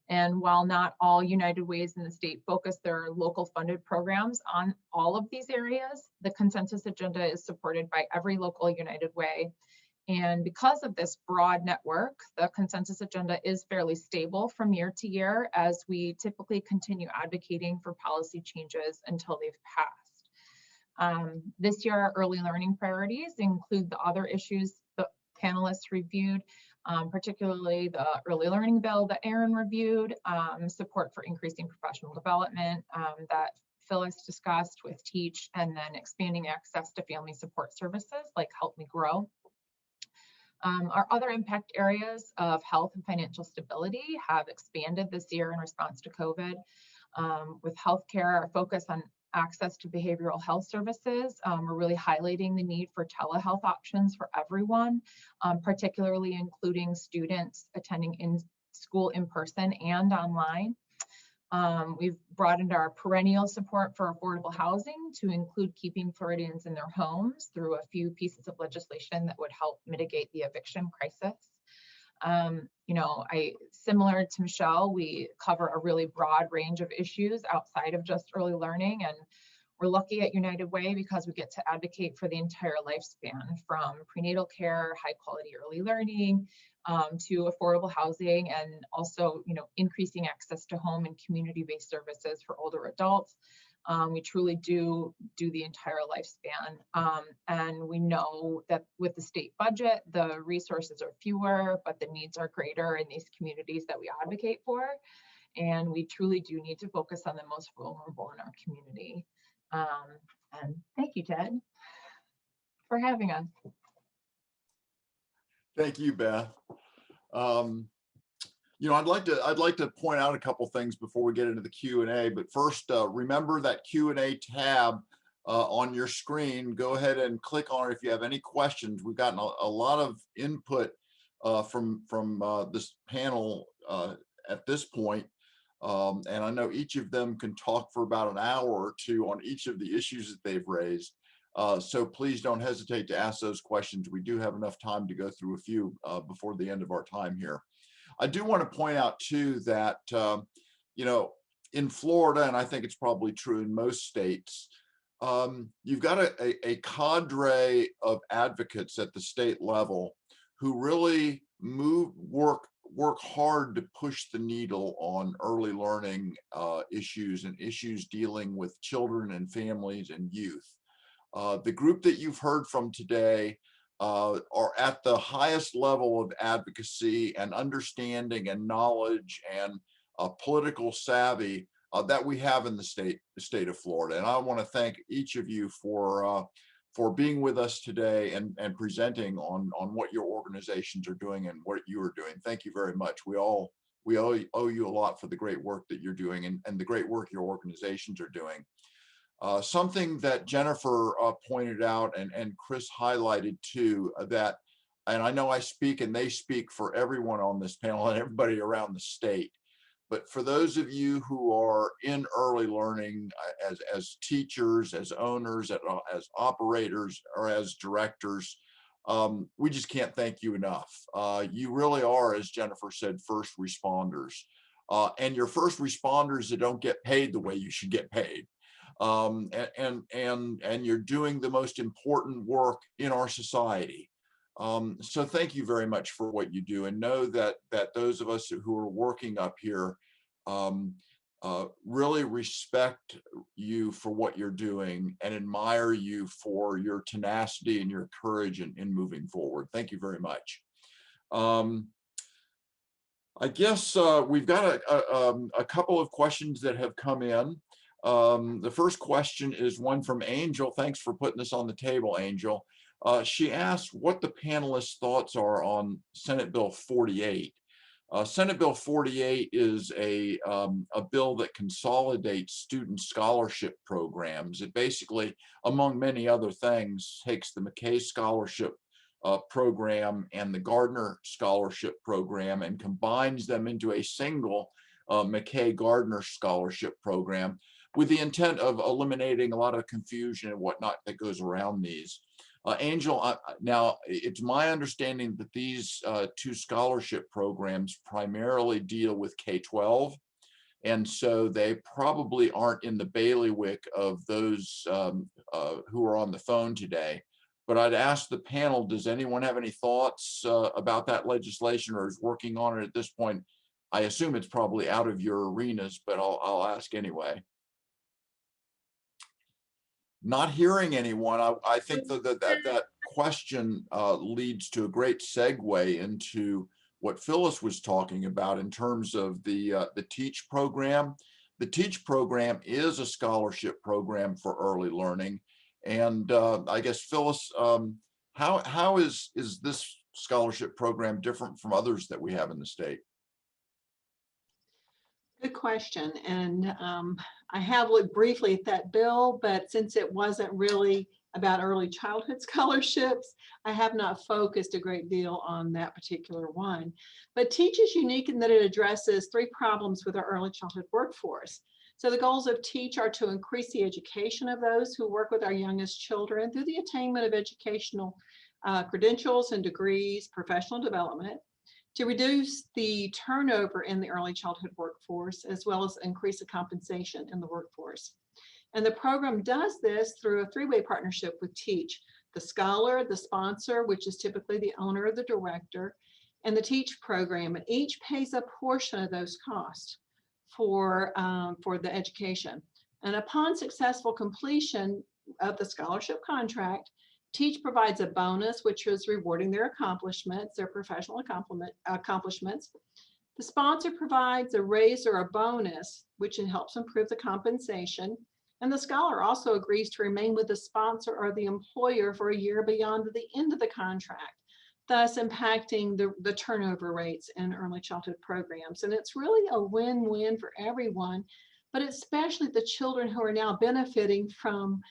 And while not all United Ways in the state focus their local funded programs on all of these areas, the consensus agenda is supported by every local United Way. And because of this broad network, the consensus agenda is fairly stable from year to year as we typically continue advocating for policy changes until they've passed. This year, our early learning priorities include the other issues the panelists reviewed, particularly the early learning bill that Aaron reviewed, support for increasing professional development that Phyllis discussed with Teach, and then expanding access to family support services like Help Me Grow. Our other impact areas of health and financial stability have expanded this year in response to COVID. With healthcare, our focus on access to behavioral health services, we're really highlighting the need for telehealth options for everyone, particularly including students attending in school in person and online. We've broadened our perennial support for affordable housing to include keeping Floridians in their homes through a few pieces of legislation that would help mitigate the eviction crisis. Similar to Michelle, we cover a really broad range of issues outside of just early learning, and We're lucky at United Way because we get to advocate for the entire lifespan, from prenatal care, high quality early learning, to affordable housing, and also, increasing access to home and community-based services for older adults. We truly do the entire lifespan. And we know that with the state budget, the resources are fewer, but the needs are greater in these communities that we advocate for. And we truly do need to focus on the most vulnerable in our community. And thank you, Ted, for having us. Thank you, Beth. I'd like to point out a couple things before we get into the Q&A, but first, remember that Q&A tab on your screen. Go ahead and click on it if you have any questions. We've gotten a lot of input from this panel at this point, and I know each of them can talk for about an hour or two on each of the issues that they've raised. So please don't hesitate to ask those questions. We do have enough time to go through a few before the end of our time here. I do want to point out too that, in Florida, and I think it's probably true in most states, you've got a cadre of advocates at the state level who really work hard to push the needle on early learning issues and issues dealing with children and families and youth. The group that you've heard from today are at the highest level of advocacy and understanding and knowledge and political savvy that we have in the state of Florida. And I want to thank each of you for being with us today and presenting on what your organizations are doing and what you are doing. Thank you very much. We owe you a lot for the great work that you're doing and the great work your organizations are doing. Something that Jennifer pointed out and Chris highlighted too, that, and I know I speak and they speak for everyone on this panel and everybody around the state, but for those of you who are in early learning as teachers, as owners, as operators, or as directors, we just can't thank you enough. You really are, as Jennifer said, first responders. And you're first responders that don't get paid the way you should get paid. And you're doing the most important work in our society. So thank you very much for what you do, and know that those of us who are working up here really respect you for what you're doing and admire you for your tenacity and your courage in moving forward. Thank you very much. I guess we've got a couple of questions that have come in. The first question is one from Angel. Thanks for putting this on the table, Angel. She asked what the panelists' thoughts are on Senate Bill 48. Senate Bill 48 is a bill that consolidates student scholarship programs. It basically, among many other things, takes the McKay Scholarship program and the Gardner Scholarship program and combines them into a single McKay Gardner Scholarship program, with the intent of eliminating a lot of confusion and whatnot that goes around these. Angel, now it's my understanding that these two scholarship programs primarily deal with K-12, and so they probably aren't in the bailiwick of those who are on the phone today. But I'd ask the panel, does anyone have any thoughts about that legislation or is working on it at this point? I assume it's probably out of your arenas, but I'll ask anyway. Not hearing anyone, I think that question leads to a great segue into what Phyllis was talking about in terms of the TEACH program. The TEACH program is a scholarship program for early learning, and I guess Phyllis, how is this scholarship program different from others that we have in the state? Good question. And I have looked briefly at that bill, but since it wasn't really about early childhood scholarships, I have not focused a great deal on that particular one. But TEACH is unique in that it addresses three problems with our early childhood workforce. So the goals of TEACH are to increase the education of those who work with our youngest children through the attainment of educational credentials and degrees, professional development, to reduce the turnover in the early childhood workforce, as well as increase the compensation in the workforce. And the program does this through a three-way partnership with Teach, the scholar, the sponsor, which is typically the owner or the director, and the Teach program. And each pays a portion of those costs for the education. And upon successful completion of the scholarship contract, Teach provides a bonus, which is rewarding their accomplishments, their professional accomplishments. The sponsor provides a raise or a bonus, which helps improve the compensation. And the scholar also agrees to remain with the sponsor or the employer for a year beyond the end of the contract, thus impacting the turnover rates in early childhood programs. And it's really a win-win for everyone, but especially the children who are now benefiting from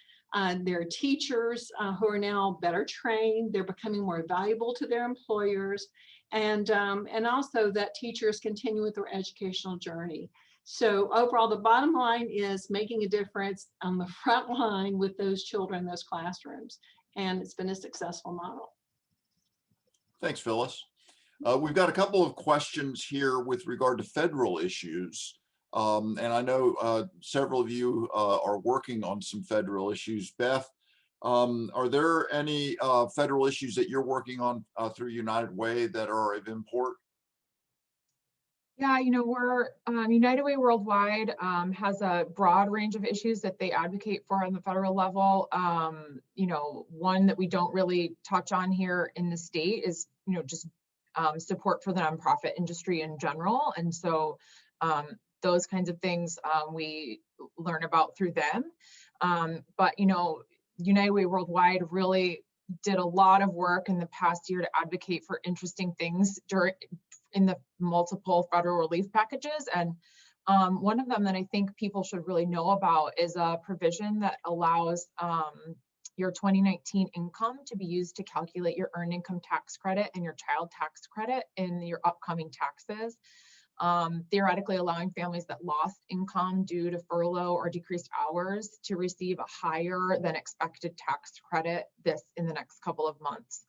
their teachers who are now better trained. They're becoming more valuable to their employers, and also that teachers continue with their educational journey. So overall, the bottom line is making a difference on the front line with those children in those classrooms, and it's been a successful model. Thanks, Phyllis. We've got a couple of questions here with regard to federal issues. And I know several of you are working on some federal issues. Beth, are there any federal issues that you're working on through United Way that are of import? Yeah, we're United Way Worldwide has a broad range of issues that they advocate for on the federal level. One that we don't really touch on here in the state is, just support for the nonprofit industry in general. And so those kinds of things we learn about through them. But United Way Worldwide really did a lot of work in the past year to advocate for interesting things in the multiple federal relief packages. And one of them that I think people should really know about is a provision that allows your 2019 income to be used to calculate your earned income tax credit and your child tax credit in your upcoming taxes. Theoretically allowing families that lost income due to furlough or decreased hours to receive a higher than expected tax credit in the next couple of months.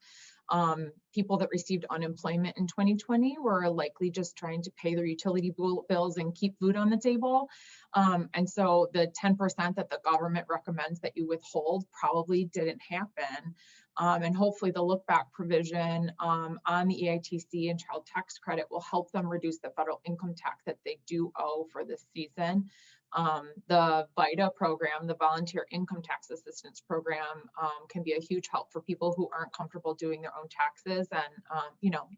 People that received unemployment in 2020 were likely just trying to pay their utility bills and keep food on the table. And so the 10% that the government recommends that you withhold probably didn't happen. And hopefully the look back provision on the EITC and child tax credit will help them reduce the federal income tax that they do owe for this season. The VITA program, the Volunteer Income Tax Assistance Program, can be a huge help for people who aren't comfortable doing their own taxes. And,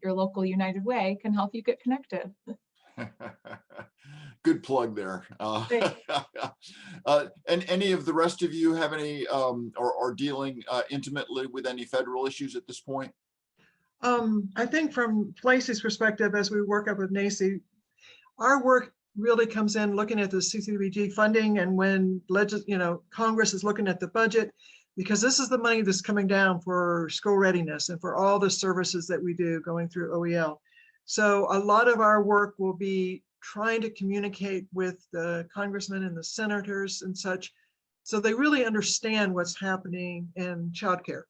your local United Way can help you get connected. Good plug there. And any of the rest of you have any or dealing intimately with any federal issues at this point? I think from Lacey's perspective, as we work up with NACI, our work really comes in looking at the CCDBG funding, and when Congress is looking at the budget, because this is the money that's coming down for school readiness and for all the services that we do going through OEL. So a lot of our work will be trying to communicate with the congressmen and the senators and such, so they really understand what's happening in childcare.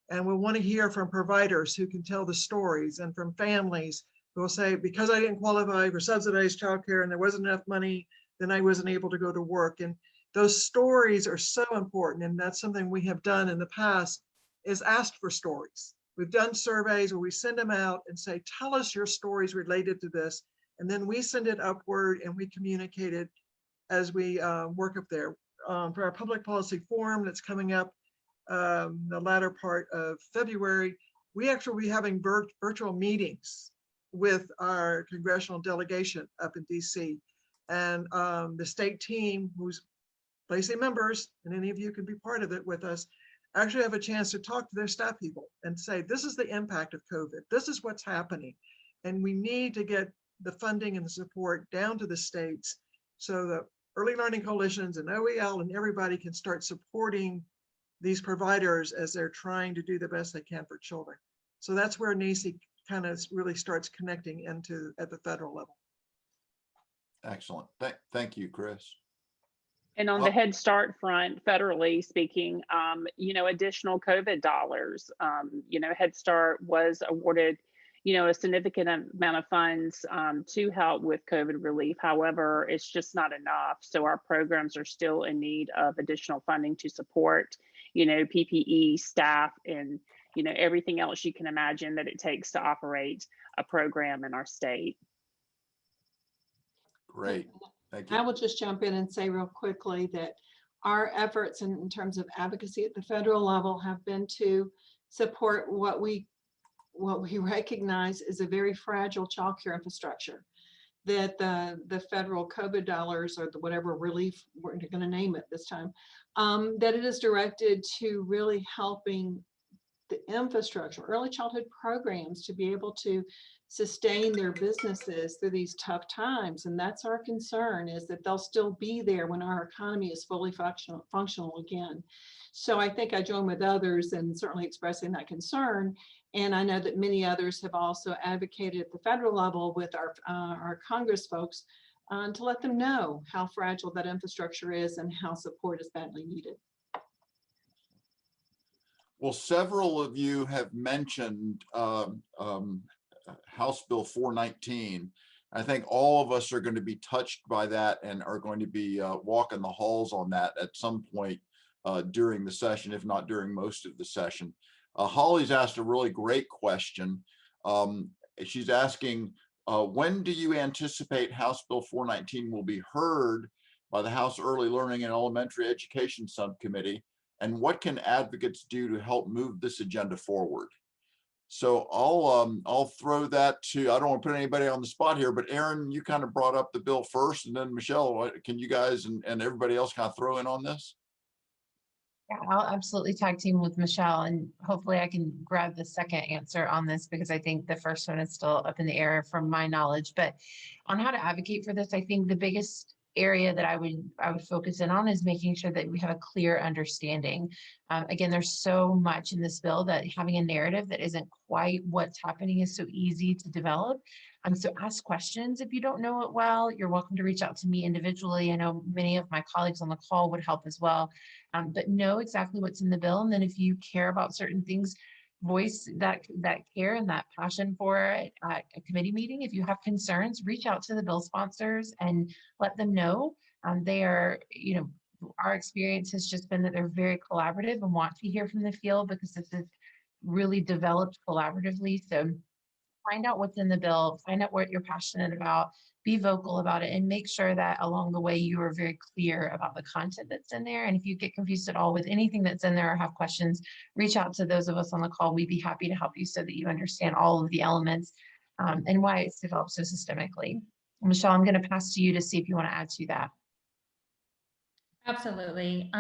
And we'll want to hear from providers who can tell the stories, and from families who will say, because I didn't qualify for subsidized childcare and there wasn't enough money, then I wasn't able to go to work. And those stories are so important. And that's something we have done in the past, is asked for stories. We've done surveys where we send them out and say, tell us your stories related to this. And then we send it upward and we communicate it as we work up there. For our public policy forum that's coming up the latter part of February, we actually will be having virtual meetings with our congressional delegation up in DC. And the state team, who's Lacey members, and any of you can be part of it with us, actually have a chance to talk to their staff people and say, this is the impact of COVID. This is what's happening. And we need to get the funding and the support down to the states so that early learning coalitions and OEL and everybody can start supporting these providers as they're trying to do the best they can for children. So that's where NACI kind of really starts connecting into at the federal level. Excellent. Thank you, Chris. And on the Head Start front, federally speaking, additional COVID dollars, Head Start was awarded a significant amount of funds to help with COVID relief. However, it's just not enough. So our programs are still in need of additional funding to support, PPE, staff, and, everything else you can imagine that it takes to operate a program in our state. Great, thank you. I will just jump in and say real quickly that our efforts in terms of advocacy at the federal level have been to support what we recognize is a very fragile child care infrastructure, that the federal COVID dollars, or whatever relief we're going to name it this time, that it is directed to really helping the infrastructure, early childhood programs, to be able to sustain their businesses through these tough times. And that's our concern, is that they'll still be there when our economy is fully functional again. So I think I join with others in certainly expressing that concern. And I know that many others have also advocated at the federal level with our Congress folks to let them know how fragile that infrastructure is and how support is badly needed. Well, several of you have mentioned House Bill 419. I think all of us are going to be touched by that and are going to be walking the halls on that at some point during the session, if not during most of the session. Holly's asked a really great question. She's asking, when do you anticipate House Bill 419 will be heard by the House Early Learning and Elementary Education Subcommittee? And what can advocates do to help move this agenda forward? So I'll throw that to, I don't want to put anybody on the spot here, but Aaron, you kind of brought up the bill first, and then Michelle, can you guys and everybody else kind of throw in on this? Yeah, I'll absolutely tag team with Michelle, and hopefully I can grab the second answer on this, because I think the first one is still up in the air from my knowledge. But on how to advocate for this, I think the biggest area that I would focus in on is making sure that we have a clear understanding. Again, there's so much in this bill that having a narrative that isn't quite what's happening is so easy to develop. So ask questions if you don't know it well. You're welcome to reach out to me individually. I know many of my colleagues on the call would help as well. But know exactly what's in the bill. And then if you care about certain things, voice that care and that passion for it at a committee meeting. If you have concerns, reach out to the bill sponsors and let them know. They are, our experience has just been that they're very collaborative and want to hear from the field, because this is really developed collaboratively. So find out what's in the bill, find out what you're passionate about, be vocal about it, and make sure that along the way you are very clear about the content that's in there. And if you get confused at all with anything that's in there or have questions, reach out to those of us on the call. We'd be happy to help you so that you understand all of the elements and why it's developed so systemically. Michelle, I'm going to pass to you to see if you want to add to that. Absolutely.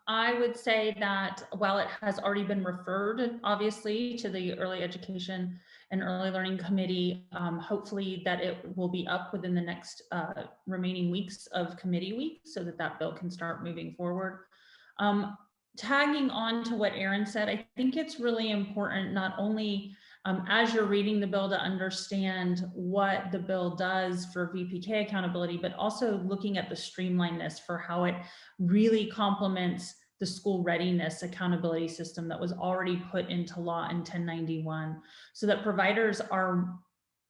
I would say that while it has already been referred, obviously, to the Early Education and Early Learning Committee, hopefully that it will be up within the next remaining weeks of committee week, so that bill can start moving forward. Tagging on to what Aaron said, I think it's really important not only as you're reading the bill to understand what the bill does for VPK accountability, but also looking at the streamlinedness for how it really complements the school readiness accountability system that was already put into law in 1091, so that providers are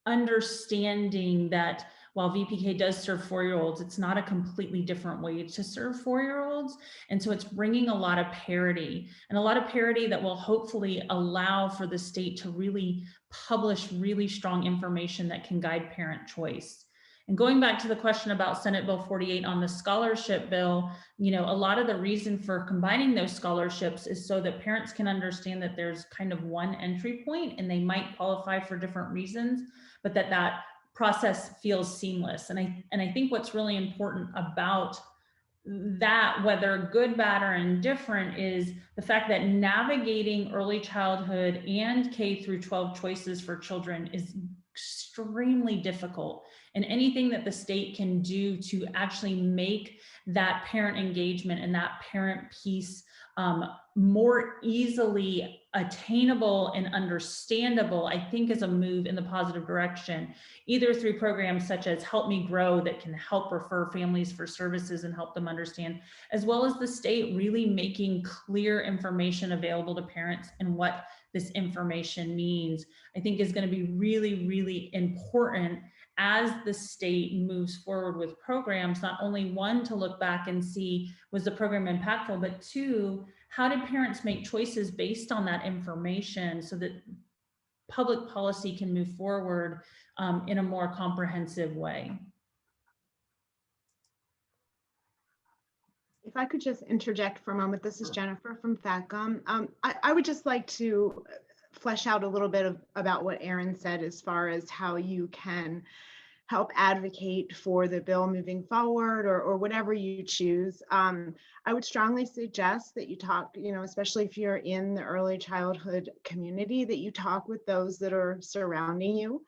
understanding that while VPK does serve 4-year-olds, it's not a completely different way to serve 4-year-olds. And so it's bringing a lot of parity, and a lot of parity that will hopefully allow for the state to really publish really strong information that can guide parent choice. And going back to the question about Senate Bill 48 on the scholarship bill, a lot of the reason for combining those scholarships is so that parents can understand that there's kind of one entry point and they might qualify for different reasons, but that process feels seamless. And I think what's really important about that, whether good, bad, or indifferent, is the fact that navigating early childhood and K through 12 choices for children is extremely difficult. and anything that the state can do to actually make that parent engagement and that parent piece more easily attainable and understandable, I think is a move in the positive direction, either through programs such as Help Me Grow that can help refer families for services and help them understand, as well as the state really making clear information available to parents and what this information means, I think is going to be really, really important as the state moves forward with programs, not only one, to look back and see, was the program impactful, but two, how did parents make choices based on that information so that public policy can move forward in a more comprehensive way? If I could just interject for a moment, this is Jennifer from FACM. I would just like to flesh out a little bit about what Erin said as far as how you can help advocate for the bill moving forward, or whatever you choose. I would strongly suggest that you talk, especially if you're in the early childhood community, that you talk with those that are surrounding you.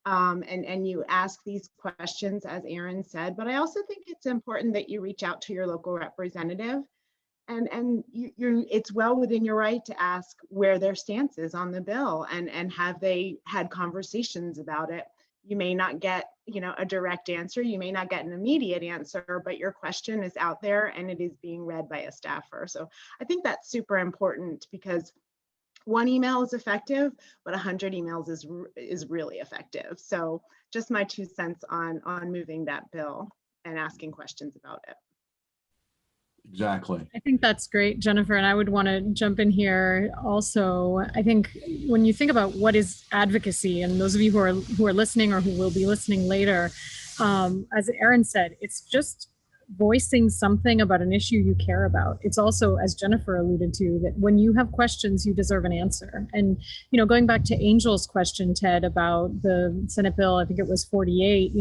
And you ask these questions, as Erin said, but I also think it's important that you reach out to your local representative, and it's well within your right to ask where their stance is on the bill, and have they had conversations about it. You may not get, a direct answer, you may not get an immediate answer, but your question is out there and it is being read by a staffer. So I think that's super important, because one email is effective, but 100 emails is really effective. So just my 2 cents on moving that bill and asking questions about it. Exactly. I think that's great, Jennifer. And I would want to jump in here also. I think when you think about what is advocacy, and those of you who are listening or who will be listening later, as Erin said, it's just voicing something about an issue you care about. It's also, as Jennifer alluded to, that when you have questions, you deserve an answer. And, going back to Angel's question, Ted, about the Senate bill, I think it was 48,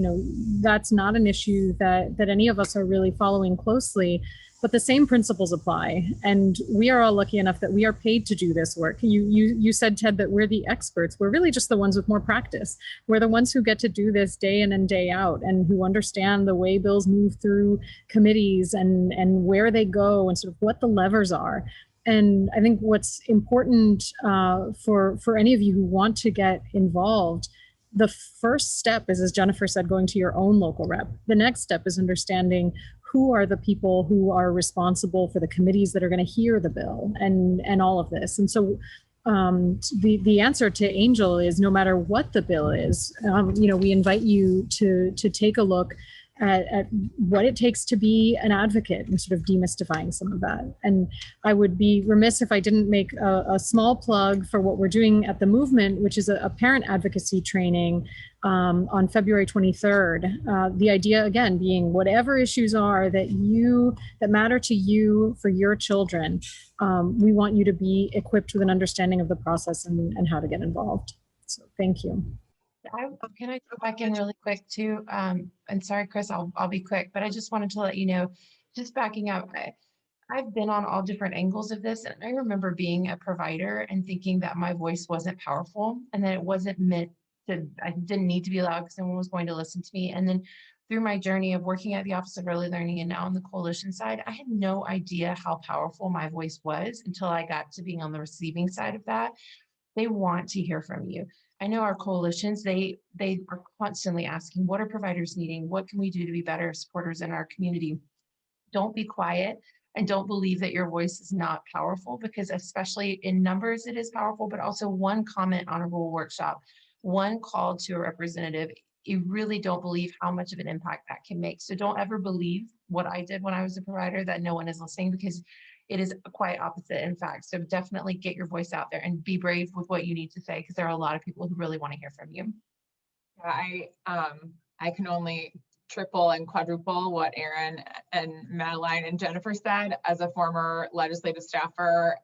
that's not an issue that any of us are really following closely. But the same principles apply. And we are all lucky enough that we are paid to do this work. You said, Ted, that we're the experts. We're really just the ones with more practice. We're the ones who get to do this day in and day out, and who understand the way bills move through committees and where they go and sort of what the levers are. And I think what's important for any of you who want to get involved, the first step is, as Jennifer said, going to your own local rep. The next step is understanding who are the people who are responsible for the committees that are going to hear the bill and all of this. And so the answer to Angel is, no matter what the bill is, we invite you to take a look at what it takes to be an advocate and sort of demystifying some of that. And I would be remiss if I didn't make a small plug for what we're doing at the movement, which is a parent advocacy training on February 23rd. The idea, again, being whatever issues are that matter to you for your children, we want you to be equipped with an understanding of the process and how to get involved. So thank you. Can I go back in really quick too? And sorry, Chris, I'll be quick, but I just wanted to let you know, just backing up, I've been on all different angles of this. And I remember being a provider and thinking that my voice wasn't powerful and that it wasn't meant to, I didn't need to be loud because no one was going to listen to me. And then through my journey of working at the Office of Early Learning and now on the coalition side, I had no idea how powerful my voice was until I got to being on the receiving side of that. They want to hear from you. I know our coalitions, they are constantly asking, what are providers needing? What can we do to be better supporters in our community? Don't be quiet and don't believe that your voice is not powerful, because especially in numbers, it is powerful, but also one comment on a rural workshop, one call to a representative, you really don't believe how much of an impact that can make. So don't ever believe what I did when I was a provider, that no one is listening, because it is quite opposite, in fact. So definitely get your voice out there and be brave with what you need to say, because there are a lot of people who really want to hear from you. I can only triple and quadruple what Erin and Madeline and Jennifer said. As a former legislative staffer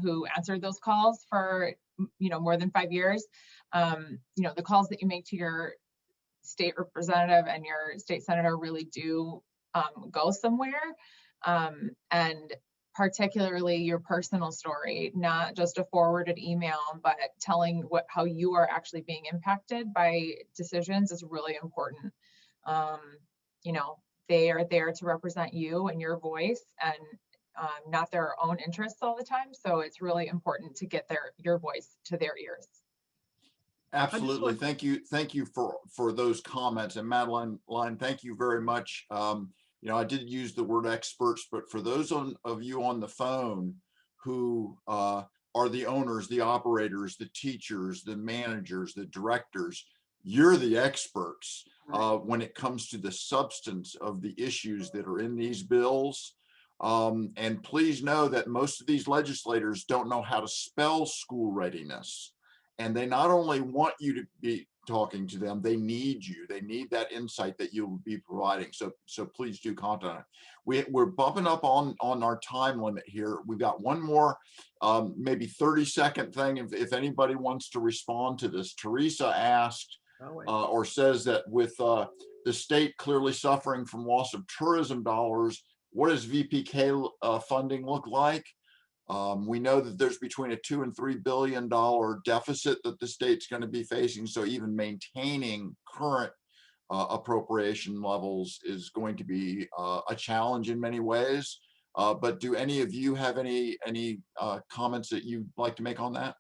who answered those calls for more than 5 years, the calls that you make to your state representative and your state senator really do go somewhere. And particularly your personal story, not just a forwarded email, but telling how you are actually being impacted by decisions is really important. You know, they are there to represent you and your voice, and not their own interests all the time. So it's really important to get your voice to their ears. Absolutely. Thank you. Thank you for those comments. And Madeline, thank you very much. You know, I did use the word experts, but for those of you on the phone who are the owners, the operators, the teachers, the managers, the directors, you're the experts when it comes to the substance of the issues that are in these bills. And please know that most of these legislators don't know how to spell school readiness. And they not only want you to be talking to them, they need you. They need that insight that you'll be providing. So please do contact. We're bumping up on our time limit here. We've got one more, maybe 30-second thing. If anybody wants to respond to this, Teresa asked or says that with the state clearly suffering from loss of tourism dollars, what does VPK funding look like? We know that there's between a $2 and $3 billion deficit that the state's going to be facing. So even maintaining current appropriation levels is going to be a challenge in many ways. But do any of you have any comments that you'd like to make on that?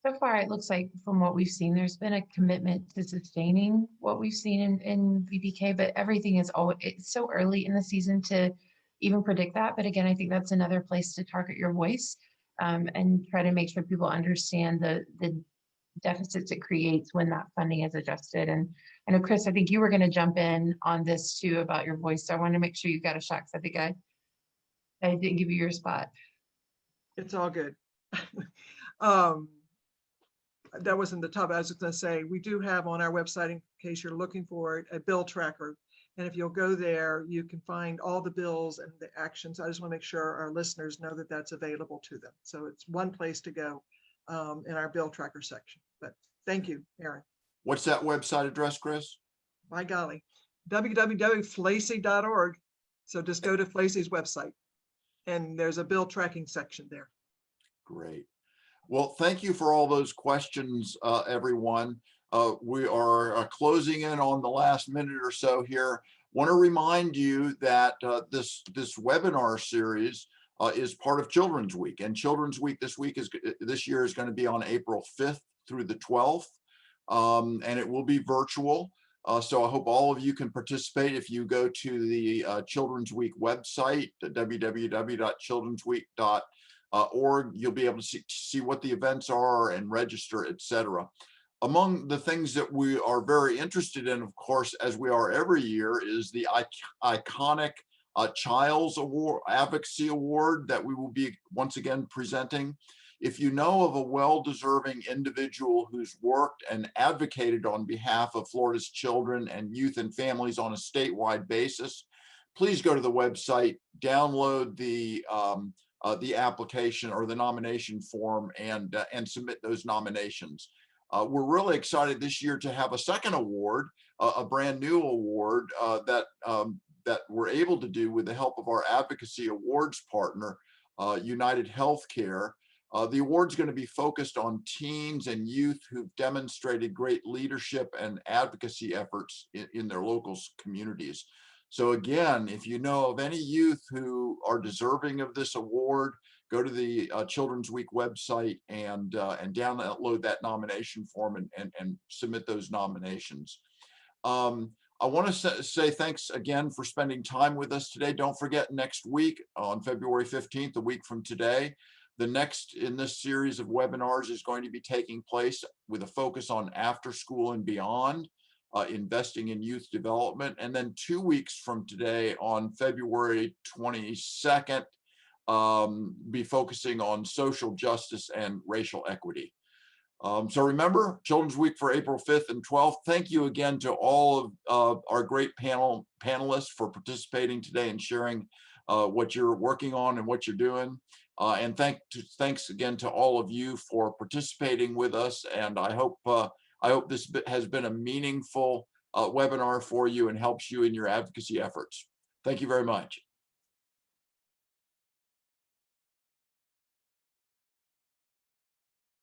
So far, it looks like from what we've seen, there's been a commitment to sustaining what we've seen in VPK, but everything is always, it's so early in the season to even predict that. But again, I think that's another place to target your voice and try to make sure people understand the deficits it creates when that funding is adjusted. And I know, Chris, I think you were going to jump in on this too about your voice. So I want to make sure you got a shot, because I think I didn't give you your spot. It's all good. That wasn't the top. I was going to say, we do have on our website, in case you're looking for it, a bill tracker. And if you'll go there, you can find all the bills and the actions. I just want to make sure our listeners know that that's available to them. So it's one place to go in our bill tracker section. But thank you, Aaron. What's that website address, Chris? By golly, www.flacy.org. So just go to Flacy's website and there's a bill tracking section there. Great. Well, thank you for all those questions, everyone. We are closing in on the last minute or so here. Want to remind you that this webinar series is part of Children's Week, and Children's Week this year is going to be on April 5th through the 12th, and it will be virtual. So I hope all of you can participate. If you go to the Children's Week website, www.childrensweek.org, you'll be able to see what the events are and register, etc. Among the things that we are very interested in, of course, as we are every year, is the iconic Child's Award, Advocacy Award that we will be once again presenting. If you know of a well-deserving individual who's worked and advocated on behalf of Florida's children and youth and families on a statewide basis, please go to the website, download the application or the nomination form and submit those nominations. We're really excited this year to have a second award, a brand new award that we're able to do with the help of our Advocacy Awards partner, United Healthcare. The award's going to be focused on teens and youth who've demonstrated great leadership and advocacy efforts in their local communities. So again, if you know of any youth who are deserving of this award, go to the Children's Week website and download that nomination form and submit those nominations. I want to say thanks again for spending time with us today. Don't forget, next week on February 15th, a week from today, the next in this series of webinars is going to be taking place with a focus on after school and beyond. Investing in youth development. And then 2 weeks from today on February 22nd, be focusing on social justice and racial equity. So remember, Children's Week for April 5th and 12th. Thank you again to all of our great panelists for participating today and sharing what you're working on and what you're doing. And thanks again to all of you for participating with us. And I hope this has been a meaningful webinar for you and helps you in your advocacy efforts. Thank you very much.